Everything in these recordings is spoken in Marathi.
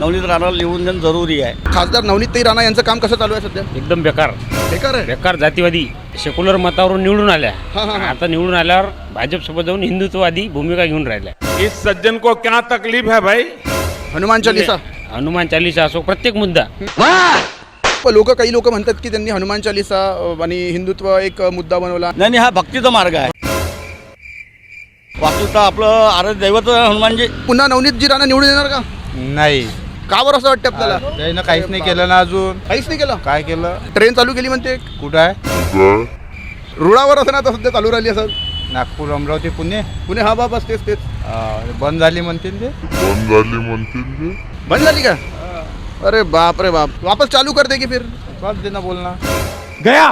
नवनीत राणाला निवडून देणं जरुरी आहे. खासदार नवनीतताई राणा यांचं काम कसं चालू आहे सध्या? एकदम बेकार बेकार आहे. बेकार जातीवादी सेक्युलर मतावरून निवडून आल्या. हां, हां, हां. आता निवडून आल्यावर भाजपसोबत जाऊन हिंदुत्ववादी भूमिका घेऊन राहिल्या. इस सज्जन को क्या तकलीफ है भाई? हनुमान चालीसा. हनुमान चालीसा असो प्रत्येक मुद्दा. काही लोक म्हणतात की त्यांनी हनुमान चालीसा आणि हिंदुत्व एक मुद्दा बनवला. नाही हा भक्तीचा मार्ग आहे. वास्तुता आपलं आराध्य दैवत हनुमानजी. पुन्हा नवनीतजी राणा निवडून येणार का? नाही, का बरं असं वाटतं आपल्याला? त्यानं काहीच नाही केलं ना अजून. काहीच नाही केलं. काय केलं? ट्रेन चालू केली म्हणते. कुठं आहे? रुळावर असं ना आता सध्या चालू राहिली असं. नागपूर, अमरावती, पुणे पुणे हा बस तेच बंद झाली म्हणतील ते. बंद झाली का? अरे बाप रे बाप. वापस चालू कर दे की फिर. बस देना बोलना. गया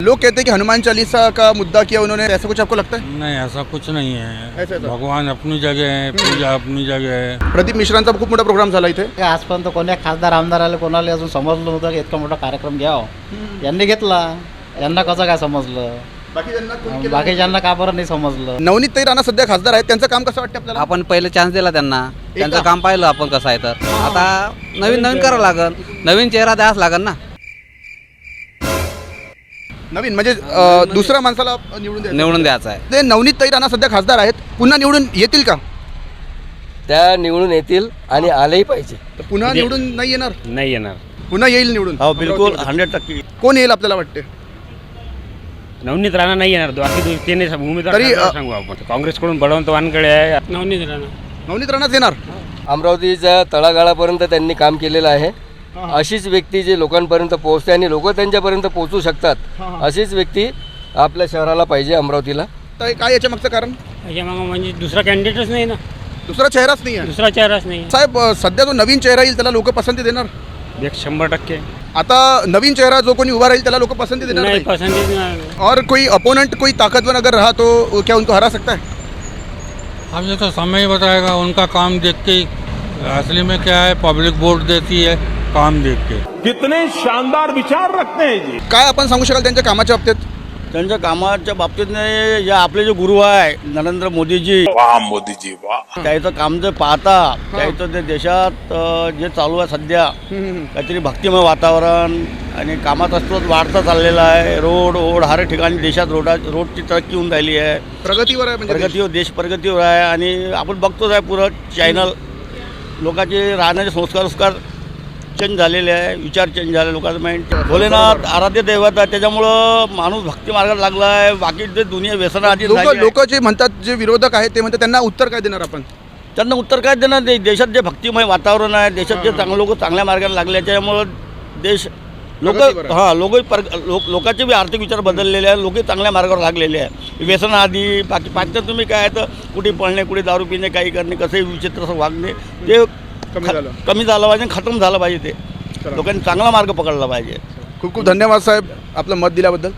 लोग कहते हैं कि हनुमान चालीसा का मुद्दा किया उन्होंने, ऐसा कुछ आपको लगता है? नहीं, ऐसा कुछ नहीं है. ऐसा तो भगवान अपनी जगह है, पूजा अपनी जगह है. प्रदीप मिश्रांचा खूप मोठा प्रोग्राम झाला इथे. आजपर्यंत कोण्या खासदार आमदाराला कोणाला अजून समजलं नव्हतं की इतका मोठा कार्यक्रम घ्यावा. यांनी घेतला. यांना कसं काय समजलं? बाकीच्यांना का बरं नाही समजलं? नवनीतताई राणा सध्या खासदार आहेत, त्यांचं काम कसं वाटतं आपल्याला? आपण पहिले चान्स दिला त्यांना, त्यांचं काम पाहिलं आपण कसं आहे. तर आता नवीन करावं लागेल, नवीन चेहरा द्यावाच लागेल ना. नवीन म्हणजे दुसऱ्या माणसाला निवडून द्यायचं आहे. ते नवनीतताई राणा सध्या खासदार आहेत, पुन्हा निवडून येतील का? त्या निवडून येतील आणि आलेही पाहिजे. पुन्हा निवडून नाही येणार? नाही येणार. पुन्हा येईल निवडून. हो बिलकुल 100%. कोण येईल आपल्याला वाटते? नवनीत राणा नाही येणार. बाकी तिने उमेदवार तरी, सांगू आपण. काँग्रेसकडून बळवंत वानकडे आहे. नवनीत राणा. नवनीत राणाच येणार. अमरावतीच्या तळागाळापर्यंत त्यांनी काम केलेलं आहे. अशीच व्यक्ती जी लोकांपर्यंत पोहोचते आणि लोक त्यांच्यापर्यंत पोहोचू शकतात, अशीच व्यक्ती आपल्या शहराला पाहिजे, अमरावतीला. तर काय याच्या मागचं कारण? म्हणजे दुसरा कॅन्डिडेटच नाही ना. दुसरा चेहराच नाही आहे. दुसरा चेहराच नाही. साहेब, सध्या जो नवीन चेहरा येईल त्याला लोक पसंती देणार. 100%. आता नवीन चेहरा जो कोणी उभा राहील त्याला लोक पसंती देणार नहीं नाही. पसंद नहीं. और कोई अपोनेंट कोई ताकतवर अगर रहा तो क्या उनको हरा सकता है? अब ये तो समय ही बताएगा. उनका काम देख के असली में क्या है, पब्लिक वोट देती है काम देख के. कितने शानदार विचार रखते हैं जी. काय आपण सांगू शकाल त्यांच्या कामाच्या बाबतीत? त्यांच्या कामाच्या बाबतीत जे आपले जे गुरु आहे नरेंद्र मोदीजी, वाह मोदीजी वाह. त्याचं काम जे पाहता, त्याचं ते देशात जे चालू आहे सध्या, काहीतरी भक्तिमय वातावरण आणि कामात असतोच वाढता चाललेला आहे. रोड हर ठिकाणी देशात रोडची तरक्की होऊन राहिली आहे. प्रगतीवर आहे म्हणजे प्रगतीवर, देश प्रगतीवर आहे. आणि आपण बघतोच आहे पुरं चॅनल. लोकांचे राहण्याचे संस्कार चेंज झालेले आहे, विचार चेंज झाले लोकांचं माइंड. भोलेनाथ आराध्य दैवत आहे, त्याच्यामुळं माणूस भक्ती मार्गात लागला आहे. बाकी जे दुनिया व्यसन आधी लोक जे म्हणतात, जे विरोधक आहेत ते म्हणतात, त्यांना उत्तर काय देणार आपण? त्यांना उत्तर काय देणार? देशात जे भक्तिमय वातावरण आहे, देशात जे लोक चांगल्या मार्गाने लागले, त्याच्यामुळं देश लोकांचे बी आर्थिक विचार बदललेले आहे. लोक चांगल्या मार्गावर लागलेले आहे. व्यसन आधी बाकी तुम्ही काय तर कुठे पळणे, कुठे दारू पिणे, काही करणे, कसंही विचित्र असं वागणे, ते कमी झालं पाहिजे, खतम झालं पाहिजे. ते लोकांनी चांगला मार्ग पकडला पाहिजे. खूप खूप धन्यवाद साहेब आपलं मत दिल्याबद्दल.